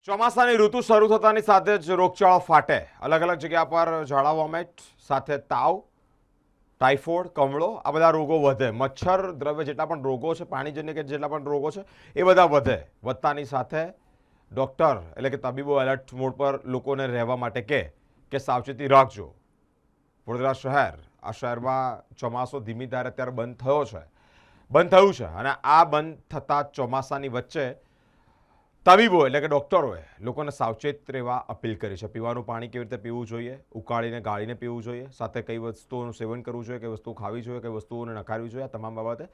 ચોમાસાની ઋતુ શરૂ થતાની સાથે જ રોગચાળો ફાટે. અલગ અલગ જગ્યા પર ઝાડા વોમેટ સાથે તાવ, ટાઇફોઇડ, કમળો આ બધા રોગો વધે. મચ્છર દ્રવ્ય જેટલા પણ રોગો છે, પાણીજન્ય કે જેટલા પણ રોગો છે એ બધા વધે. વધતાની સાથે ડૉક્ટર એટલે કે તબીબો એલર્ટ મોડ પર લોકોને રહેવા માટે કે સાવચેતી રાખજો. વડોદરા શહેર, આ શહેરમાં ચોમાસો ધીમી ધારે અત્યારે બંધ થયું છે અને આ બંધ થતા ચોમાસાની વચ્ચે તબીબો એટલે કે ડૉક્ટરોએ લોકોને સાવચેત રહેવા અપીલ કરી છે. પીવાનું પાણી કેવી રીતે પીવું જોઈએ, ઉકાળીને ગાળીને પીવું જોઈએ, સાથે કઈ વસ્તુઓનું સેવન કરવું જોઈએ, કઈ વસ્તુ ખાવી જોઈએ, કઈ વસ્તુઓને નકારવી જોઈએ, આ તમામ બાબતે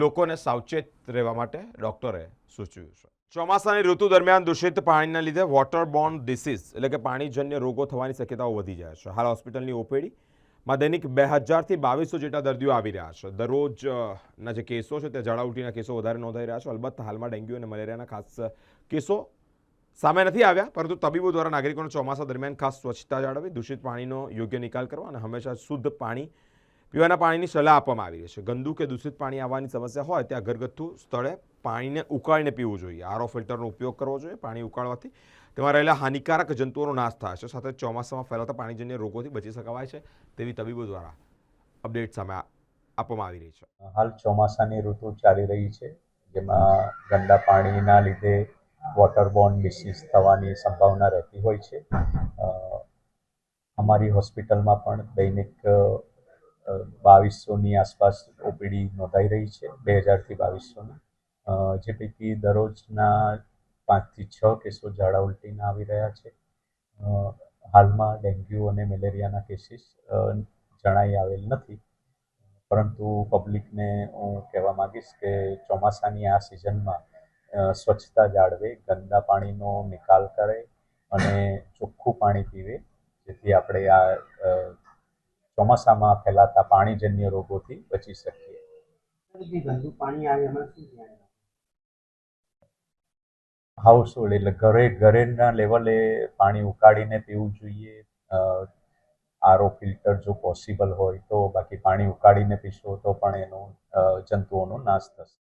લોકોને સાવચેત રહેવા માટે ડૉક્ટરે સૂચવ્યું છે. ચોમાસાની ઋતુ દરમિયાન દૂષિત પાણીના લીધે વોટરબોર્ન ડિસીઝ એટલે કે પાણીજન્ય રોગો થવાની શક્યતાઓ વધી જાય છે. હાલ હોસ્પિટલની ઓપીડીમાં દૈનિક 2000થી 2200 જેટલા દર્દીઓ આવી રહ્યા છે. દરરોજના જે કેસો છે તે ઝાડા ઉલટીના કેસો વધારે નોંધાઈ રહ્યા છે. અલબત્ત હાલમાં ડેન્ગ્યુ અને મલેરિયાના ખાસ કેસો સામે નથી આવ્યા, પરંતુ તબીબો દ્વારા નાગરિકોને ચોમાસા દરમિયાન ખાસ સ્વચ્છતા જાળવવી, દૂષિત પાણીનો યોગ્ય નિકાલ કરવા અને હંમેશા શુદ્ધ પાણી પીવાના પાણીની સલાહ આપવામાં આવી રહી છે. ગંદુ કે દૂષિત પાણી આવવાની સમસ્યા હોય ત્યાં ઘરગથ્થુ સ્થળે પાણીને ઉકાળીને પીવું જોઈએ. આરઓ ફિલ્ટરનો ઉપયોગ કરવો જોઈએ. પાણી ઉકાળવાથી તેમાં રહેલા હાનિકારક જંતુઓનો નાશ થાય છે. સાથે ચોમાસામાં ફેલાતા પાણીજન્ય રોગોથી બચી શકાય છે તેવી તબીબો દ્વારા અપડેટ સામે આપવામાં આવી રહી છે. હાલ ચોમાસાની ઋતુ ચાલી રહી છે, જેમાં ગંદા પાણીના લીધે વોટરબોર્ન ડિસીઝ થવાની સંભાવના રહેતી હોય છે. અમારી હોસ્પિટલમાં પણ દૈનિક 2200ની આસપાસ ઓપીડી નોંધાઈ રહી છે, 2000થી 2200ની, જે પૈકી દરરોજના 5થી 6 કેસો ઝાડા ઉલટીના આવી રહ્યા છે. હાલમાં ડેન્ગ્યુ અને મેલેરિયાના કેસીસ જણાઈ આવેલ નથી, પરંતુ પબ્લિકને હું કહેવા માંગીશ કે ચોમાસાની આ સિઝનમાં સ્વચ્છતા જાળવે, ગંદા પાણીનો નિકાલ કરે અને ચોખ્ખું પાણી પીવે, જેથી આપણે આ ચોમાસામાં ફેલાતા પાણીજન્ય રોગોથી બચી શકીએ. ગંદુ પાણી આવે એમાં શું ધ્યાન રાખવું? હાઉસહોલ્ડ એટલે ઘરેના લેવલે પાણી ઉકાળીને પીવું જોઈએ. આરઓ ફિલ્ટર જો પોસિબલ હોય તો, બાકી પાણી ઉકાળીને પીશો તો પણ એનો જંતુઓનો નાશ થશે.